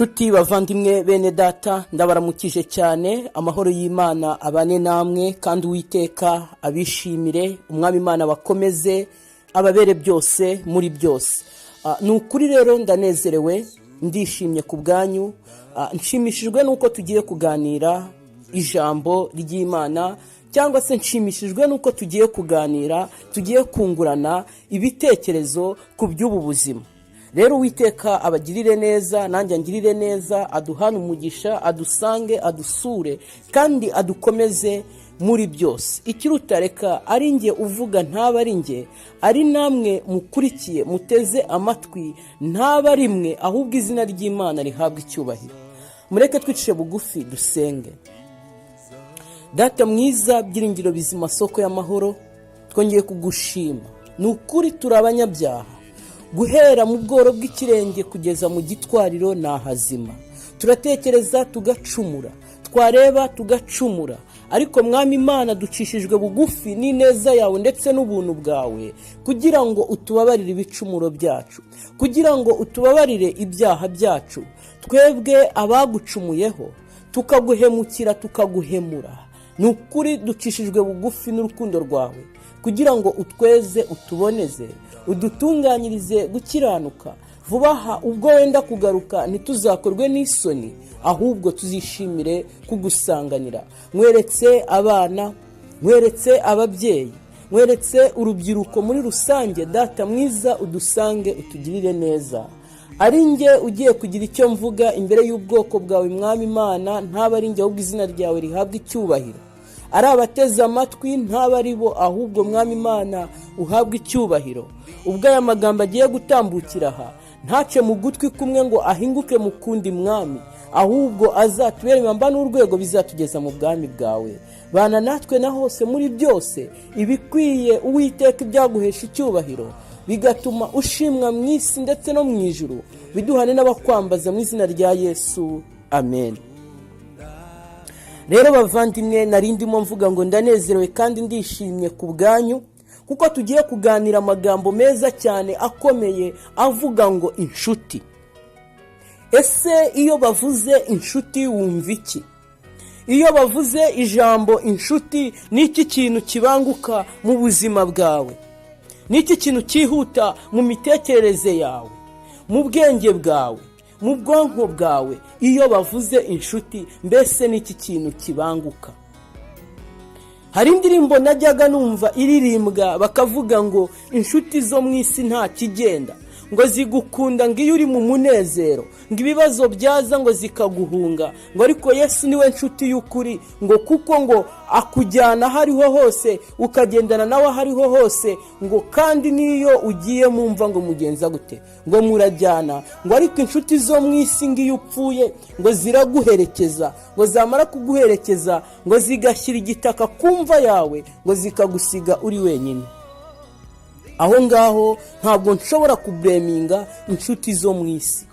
Nshuti bavandimwe bene data, ndabaramukije cyane. Amahoro y'Imana abane namwe, kandi Uwiteka abishimire. Umwami Imana bakomeze ababere byose muri byose. Nukuri rero ndanezerewe, ndishimye ku bwanyu. Nshimishijwe nuko tugiye kuganira ijambo ry'Imana, cyangwa se nshimishijwe nuko tugiye kuganira, tugiye kungurana ibitekerezo ku by'ubu buzima. Rero Uwiteka abagirire neza, nanjye ngirire neza, aduhane umugisha, adusange, adusure, kandi adukomeze muri byose. Ikiruta reka ari nge uvuga ntaba ari nge, ari namwe mukurikiye muteze amatwi ntaba ari mwe, ahubwo izina ry'Imana rihabwa icyubahiro. Mureke twicishe bugufi dusenge. Data mwiza, byiringiro bizima, soko y'amahoro, twongeye kugushima. Nukuri turi abanyabyaha, guhera mu bworo bw'ikirenge kugeza mu gitwariro nahazima. Turatekereza tugacumura, twareba tugacumura, ariko Mwami Imana ducishijwe bugufi n'ineza yawe ndetse n'ubuntu bwawe, kugira ngo utubabarire ibicumuro byacu, kugira ngo utubabarire ibyaha byacu. Twebwe abagucumuyeho tukaguhemukira, tukaguhemura. Nukuri ducishijwe bugufi n'urukundo rwawe, kugira ngo utweze, utuboneze, udutunganyirize gukiranuka. Vuba aha ubwo wenda kugaruka ntituzakorwe n'isoni, ahubwo tuzishimire kugusanganira. Mweretse abana, mweretse ababyeyi, mweretse urubyiruko muri rusange. Data mwiza, udusange, utugirire neza. Ari nge ugiye kugira icyo mvuga imbere y'ubwoko bwawe Mwami Imana, ntaba ari nge, ahubwo izina ryawe rihabwa icyubahiro. Ari abateze amatwi ntaba ari bo, ahubwo Mwami Imana uhabwa icyubahiro. Ubwo aya magambo agiye gutambukira aha, ntace mu gutwi kumwe ngo ahinguke mu kundi Mwami, ahubwo azatubere impamba n'urwego bizatugeza mu bwami bwawe. Bana natwe na hose muri byose, ibikwiye Uwiteka ibyaguhesha icyubahiro, bigatuma ushimwa mu isi ndetse no mu ijuru. Biduhane n'abakwambaza mu izina rya Yesu, amen. Rero bavandimwe, narindimo mvuga ngo ndanezerewe kandi ndishimye ku bwanyu, kuko tugiye kuganira amagambo meza cyane akomeye avuga ngo inshuti. Ese iyo bavuze inshuti wumva iki? Iyo bavuze ijambo inshuti, ni iki kintu kibanguka mu buzima bwawe? Ni iki kintu cyihuta mu mitekerereze yawe, mu bwenge bwawe, mu bwonko bwawe? Iyo bavuze inshuti, mbese ni iki kintu kibanguka? Hari indirimbo najyaga numva iririmbwa bakavuga ngo inshuti zo mu isi nta kigenda, ngo zigukunda ngo iyo uri mu munezero, ngo ibibazo byaza ngo zikaguhunga, ngo ariko Yesu niwe nshuti y'ukuri, ngo kuko ngo akujyana hariho hose, ukagendana nawe hariho hose, ngo kandi niyo ugiye mumva ngo mugenza gute, ngo murajyana. Ngo ariko inshuti zo mu isi ngo iyo upfuye ngo ziraguherekeza, ngo zamara kuguherekeza ngo zigashyira igitaka kumva yawe, ngo zikagusiga uri wenyine. Aho ngaho ntabwo nshobora kubleminga inshuti zo mu isi,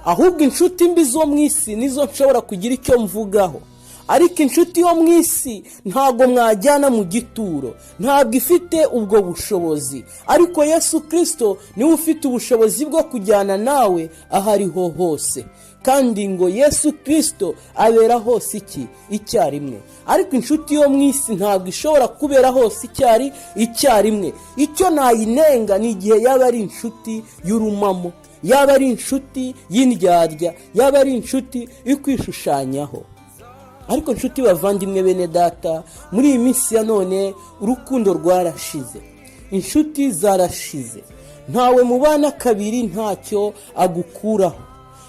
ahubwo inshuti mbi zo mu isi nizo nshobora kugira icyo mvugaho. Ariko inshuti yo mu isi ntabwo mwajyana mu gituro, ntabwo ifite ubwo bushobozi. Ariko Yesu Kristo niwe ufite ubushobozi bwo kujyana nawe ahariho hose, kandi ngo Yesu Kristo abera hose icyarimwe. Ariko inshuti yo mu isi ntabwo ishobora kubera hose icyarimwe. Icyo nayinenga ni igihe yaba ari inshuti y'urumamo, yaba ari inshuti y'indyarya, yaba ari inshuti ikwishushanyaho. Ariko inshuti bavandimwe bene data, muri iyi minsi ya none urukundo rwarashize, inshuti zarashize. Ntawe mubana kabiri ntacyo agukuraho.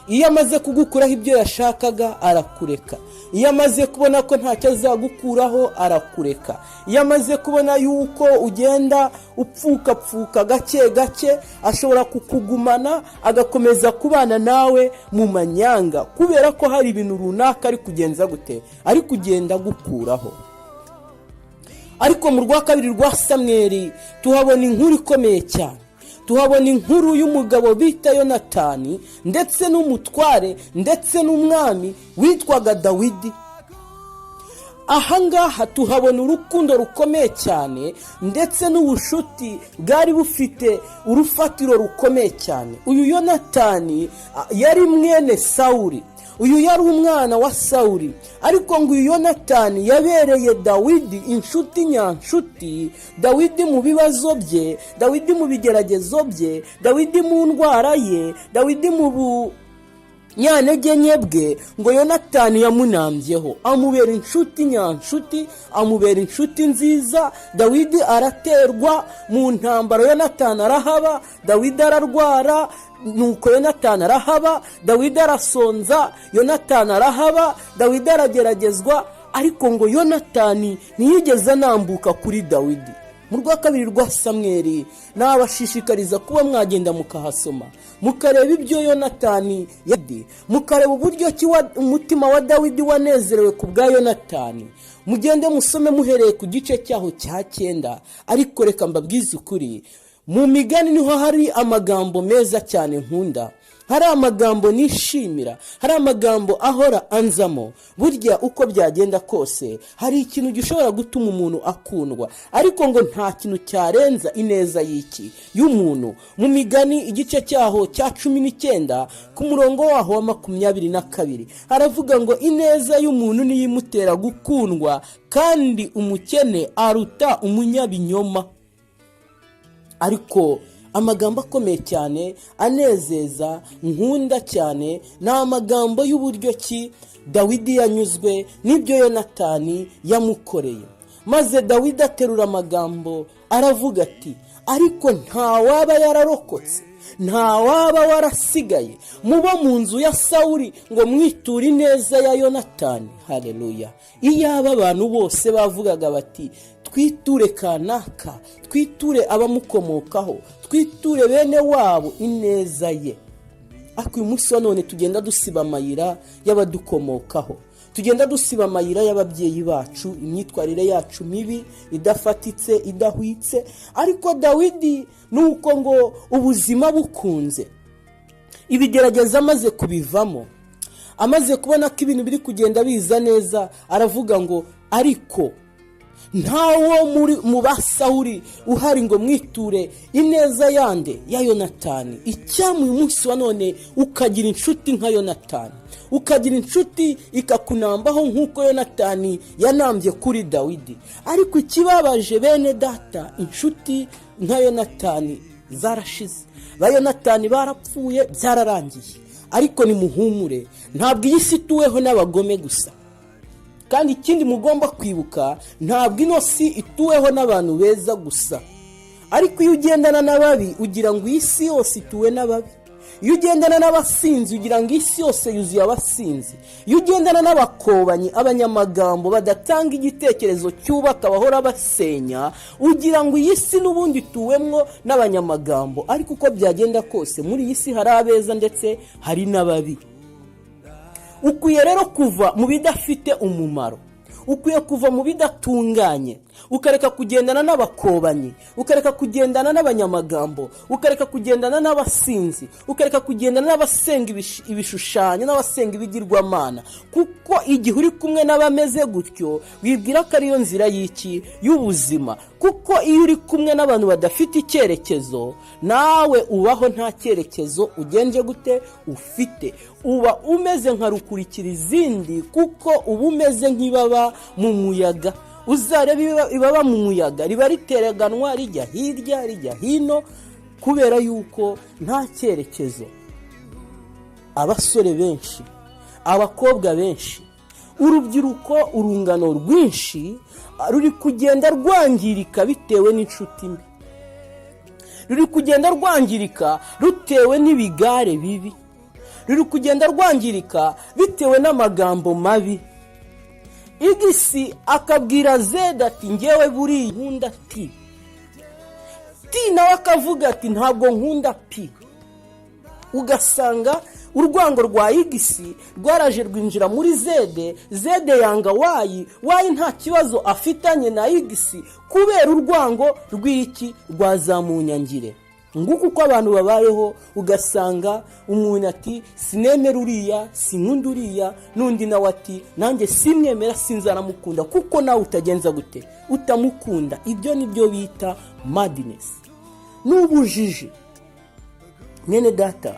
Iyo amaze kugukuraho ibyo yashakaga arakureka. Iyo amaze kubona ko ntacyo azagukuraho arakureka. Iyo amaze kubona yuko ugenda upfuka gake gake, ashobora kukugumana agakomeza kubana nawe mu manyanga, kubera ko hari ibintu runaka ari kugenza gute, ari kugenda gukuraho. Ariko mu rwa kabiri rwa Samweli tuhabona inkuru ikomeye cyane. Tuhabona inkuru y'umugabo bita Yonatani, ndetse n'umutware ndetse n'umwami witwaga Dawidi. ahangaha tuhabona urukundo rukomeye cyane ndetse n'ubushuti bwari bufite urufatiro rukomeye cyane. Uyu Yonatani yari mwene Sawuli, uyu yari umwana wa Sawuli, ariko ngo uyu Yonatani yabereye Dawidi inshuti nyanshuti. Dawidi mu bibazo bye, Dawidi mu bigeragezo bye, Dawidi mu ndwara ye, Dawidi mu nyantege nke bwe, ngo Yonatani yamunambyeho amubera inshuti nyanshuti, amubera inshuti nziza. Dawidi araterwa mu ntambara, Yonatani arahaba. Dawidi ararwara, nuko Yonatani arahaba. Dawidi arasonza, Yonatani arahaba. Dawidi arageragezwa, ariko ngo Yonatani ntiyigeze anambuka kuri Dawidi. Mu rwa kabiri rwa Samweli nabashishikariza kuba mwagenda mukahasoma, mukareba ibyo Yonatani yadi, mukareba uburyo ki umutima wa Dawidi wanezerewe ku bwa Yonatani. Mugende musome muhereye ku gice cyaho cya 9. Ariko reka mbabwize ukuri, mu migani niho hari amagambo meza cyane nkunda, hari amagambo nishimira, hari amagambo ahora anzamo. Burya uko byagenda kose hari ikintu gishobora gutuma umuntu akundwa, ariko ngo nta kintu cyarenza ineza y'umuntu. Mu migani igice cyaho cya 19 ku murongo waho wa 22 haravuga ngo ineza y'umuntu niyo imutera gukundwa, kandi umukene aruta umunyabinyoma. Ariko amagambo akomeye cyane anezeza nkunda cyane ni amagambo y'uburyo ki Dawidi yanyuzwe n'ibyo Yonatani yamukoreye. Maze Dawidi aterura amagambo aravuga ati, ariko nta waba yararokotse, nta waba warasigaye mubo mu nzu ya Sawuli ngo mwiture ineza ya Yonatani. Haleluya! Iyaba abantu bose bavugaga bati twiture kanaka, twiture abamukomokaho, twiture bene wabo ineza ye. Ariko uyu munsi wa none tugenda dusiba amayira y'abadukomokaho, tugenda dusiba amayira y'ababyeyi bacu, imyitwarire yacu mibi idafatitse idahwitse. Ariko Dawidi nuko ngo ubuzima bukunze, ibigerageza amaze kubivamo, amaze kubona ko ibintu biri kugenda biza neza, aravuga ngo ariko ntawo mu basawuri uhari ngo mwiture ineza yande ya Yonatani. Icyamu uyu munsi wa none ukagira inshuti nka Yonatani, ukagira inshuti ikakunambaho nk'uko Yonatani yanambye kuri Dawidi. Ariko ikibabaje bene data, inshuti nka Yonatani zarashize, ba Yonatani barapfuye, byararangiye. Ariko nimuhumure, ntabwo iyi si ituweho n'abagome gusa, kandi ikindi mugomba kwibuka, ntabwo ino si ituweho n'abantu beza gusa. Ariko iyo ugendana n'ababi ugira ngo iyi si yose ituwe n'ababi. Iyo ugendana n'abasinzi ugira ngo isi yose yuzuye abasinzi. Iyo ugendana n'abakobanyi, abanyamagambo badatanga igitekerezo cyubaka bahora basenya, ugira ngo iyi si n'ubundi ituwemwo n'abanyamagambo. Ariko uko byagenda kose muri iyi si hari abeza ndetse hari n'ababi. Ukwiye rero kuva mu bidafite umumaro, ukwiye kuva mu bidatunganye, ukareka kugendana n'abakobanyi, ukareka kugendana n'abanyamagambo, ukareka kugendana n'abasinzi, ukareka kugendana n'abasenga ibishushanyo, n'abasenga ibigirwamana. Kuko igihe uri kumwe n'abameze gutyo, wibwira ko ariyo nzira y'ubuzima. Kuko iyo uri kumwe n'abantu badafite icyerekezo, nawe ubaho nta cyerekezo ugenje gute ufite. Uba umeze nka rukurikira izindi, kuko uba umeze nk'ibaba mu muyaga. Uzareba ibaba mu muyaga riba ritereganwa rijya hirya rijya hino, kubera yuko nta cyerekezo. Abasore benshi, abakobwa benshi, urubyiruko, urungano rwinshi ruri kugenda rwangirika bitewe n'inshuti mbi, ruri kugenda rwangirika rutewe n'ibigare bibi, ruri kugenda rwangirika bitewe n'amagambo mabi. Igisi akabwira Zeda ati ngewe buri nkunda ti nawe akavuga ati ntabwo nkunda pi. Ugasanga urwango rwa Igisi rwaraje rwinjira muri Zede yanga wayi nta kibazo afitanye na Igisi kubera urwango rw'iki rwazamunyangire. nguko uko abantu babayeho, ugasanga umuntu ati sinemera uriya, sinkunda uriya, n'undi nawe ati nanjye simwemera, sinzaramukunda, kuko nawe utagenza gute, utamukunda. Ibyo nibyo bita madness, n'ubujiji. Mwene data,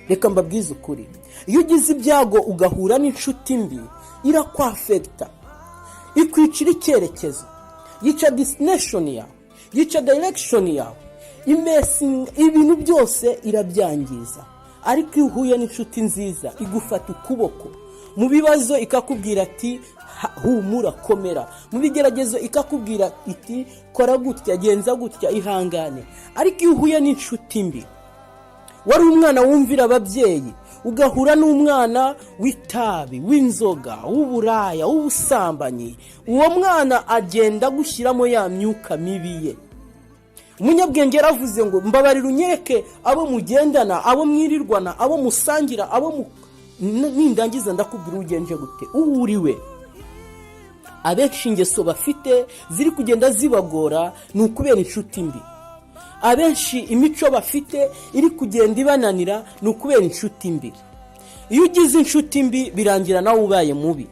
reka mbabwize ukuri, iyo ugize ibyago ugahura n'inshuti mbi, irakwafekta, ikwicira icyerekezo, yica destination yawe, yica direction yawe, ibintu byose irabyangiza. Ariko iyo uhuye n'inshuti nziza, igufata ukuboko mu bibazo, ikakubwira ati humura, komera, mu bigeragezo ikakubwira iti kora gutya, genza gutya, ihangane. Ariko iyo uhuye n'inshuti mbi, wari umwana wumvira ababyeyi, ugahura n'umwana w'itabi, w'inzoga, w'uburaya, w'ubusambanyi, uwo mwana agenda gushyiramo ya myuka mibi ye. Umunyabwenge yaravuze ngo mbabarira unyereke abo mugendana, abo mwirirwana, abo musangira, nindangiza ndakubwira ugenje gute, uriwe. Abenshi ingeso bafite ziri kugenda zibagora ni ukubera inshuti mbi. Abenshi imico bafite iri kugenda ibananira ni ukubera inshuti mbi. Iyo ugize inshuti mbi birangira nawe ubaye mubi.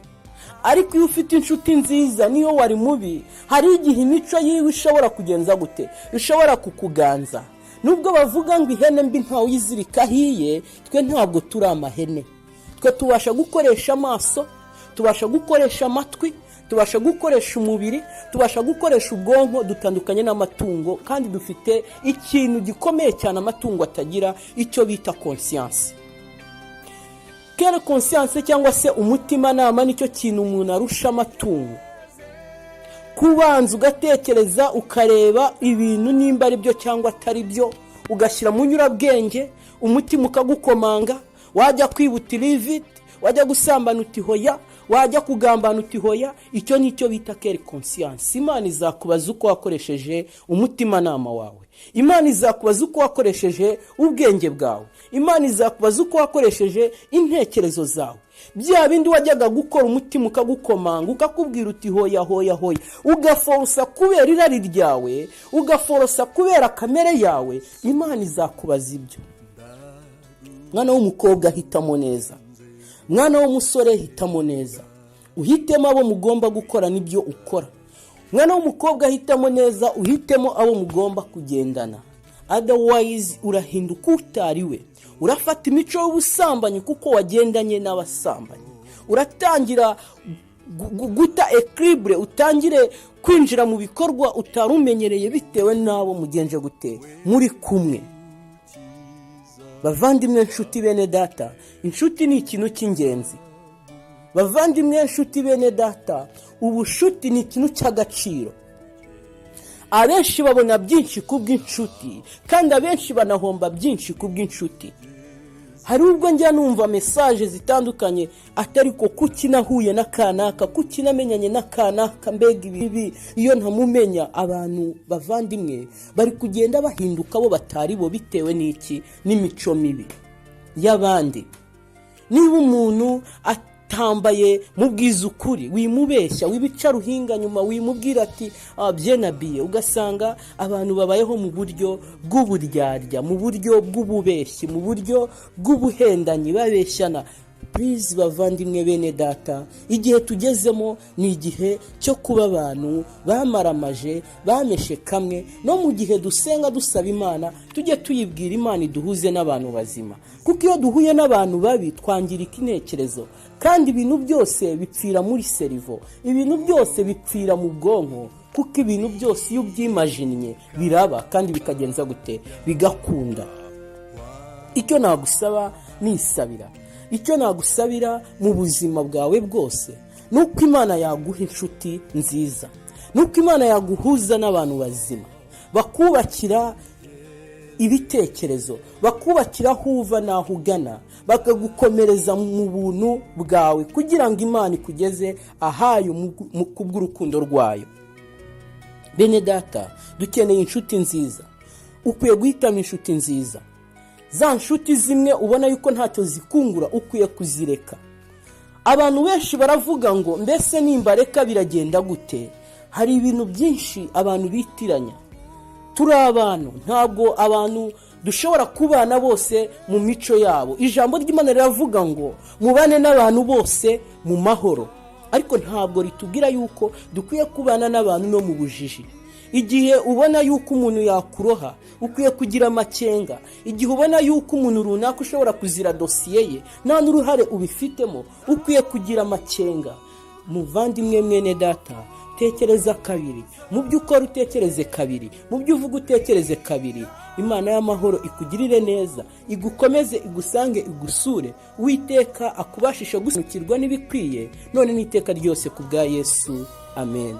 Ariko iyo ufite inshuti nziza, niyo wari mubi, hari igihe imico yiwe ishobora kugenza gute, ishobora kukuganza. Nubwo bavuga ngo ihene mbi ntawe uyizirika hiye, twe ntabwo turi amahene. Twe tubasha gukoresha amaso, tubasha gukoresha amatwi, tubasha gukoresha umubiri, tubasha gukoresha ubwonko. Dutandukanye n'amatungo, kandi dufite ikintu gikomeye cyane amatungo atagira, icyo bita conscience. Kera conscience cyangwa se umutima nama nicyo kintu umuntu arusha amatungo. Kubanza ugatekereza, ukareba ibintu nimba ari byo cyangwa atari byo, ugashyira mu nyurabwenge, umutima ukagukomanga, wajya kwibutira iviti, wajya gusambana uti hoya, wajya kugambana uti hoya. Icyo nicyo bita kera conscience. Imana izakubaza uko wakoresheje umutima nama wawe. Imana izakubaza uko wakoresheje ubwenge bwawe. Imana izakubaza uko wakoresheje intekerezo zawe. Bya bindi wajyaga gukora umutima ukagukomanga, ukakubwira uti hoya hoya hoya, ugaforosa kubera irari ryawe, ugaforosa kubera kamere yawe, Imana izakubaza ibyo. Mwana w'umukobwa hitamo neza, mwana w'umusore hitamo neza, uhitemo abo mugomba gukora nibyo ukora. Mwana w'umukobwa hitamo neza, uhitemo abo mugomba kugendana, otherwise urahinduka utariwe. Urafata imico y'ubusambanyi kuko wagendanye n'abasambanyi, uratangira guta equilibre, utangire kwinjira mu bikorwa utarumenyereye bitewe n'abo mugenje gute muri kumwe. Bavandimwe, inshuti bene data, inshuti ni ikintu cy'ingenzi. Bavandimwe, inshuti bene data, ubushuti ni ikintu cy'agaciro. Abenshi babona byinshi kubw'inshuti, kandi abenshi banahomba byinshi kubw'inshuti. Hari ubwo njya numva message zitandukanye, atari ko kuki nahuye n'akanaka, kuki namenyanye n'akanaka, mbega ibi iyo ntamumenya. Abantu bavandimwe bari kugenda bahinduka bo batari bo bitewe n'iki, n'imico mibi y'abandi. Niba umuntu atambaye mubwiza ukuri, wimubeshya, wibica ruhinga nyuma, wimubwira ati byenabiye, ugasanga abantu babayeho mu buryo bw'uburyarya, mu buryo bw'ububeshyi, mu buryo bw'ubuhendanyi, babeshyana. Please bavandimwe bene data, igihe tugezemo ni igihe cyo kuba abantu bamaramaje, bameshe kamwe. No mu gihe dusenga dusaba Imana, tujye tuyibwira Imana iduhuze n'abantu bazima, kuko iyo duhuye n'abantu babi twangirika intekerezo, kandi ibintu byose bipfira muri serivo, ibintu byose bipfira mu bwonko, kuko ibintu byose iyo ubyimajinnye biraba kandi bikagenza gute, bigakunda. Icyo nagusaba nisabira, icyo nagusabira mu buzima bwawe bwose, nuko Imana yaguha inshuti nziza, nuko Imana yaguhuza n'abantu bazima, bakubakira ibitekerezo, bakubakira aho uva n'aho ugana, bakagukomereza mu buntu bwawe, kugira ngo Imana ikugeze ahayo kubw'urukundo rwayo. Bene data, dukeneye inshuti nziza. Ukwiye guhitamo inshuti nziza. Za nshuti zimwe ubona yuko ntacyo zikungura, ukwiye kuzireka. Abantu benshi baravuga ngo mbese nimba reka biragenda gute. Hari ibintu byinshi abantu bitiranya. Turi abantu, ntabwo abantu dushobora kubana bose mu mico yabo. Ijambo ry'Imana riravuga ngo mubane n'abantu bose mu mahoro, ariko ntabwo ritubwira yuko dukwiye kubana n'abantu no mu bujiji. Igihe ubona yuko umuntu yakuroha, ukwiye kugira amakenga. Igihe ubona yuko umuntu runaka ushobora kuzira dosiye ye nta n'uruhare ubifitemo, ukwiye kugira amakenga. Muvandimwe mwene data, tekereza kabiri. Mu byo ukora utekereze kabiri, mu byo uvuga utekereze kabiri. Imana y'amahoro ikugirire neza, igukomeze, igusange, igusure. Uwiteka akubashisha gusobanukirwa n'ibikwiye none n'iteka ryose ku bwa Yesu. Amen.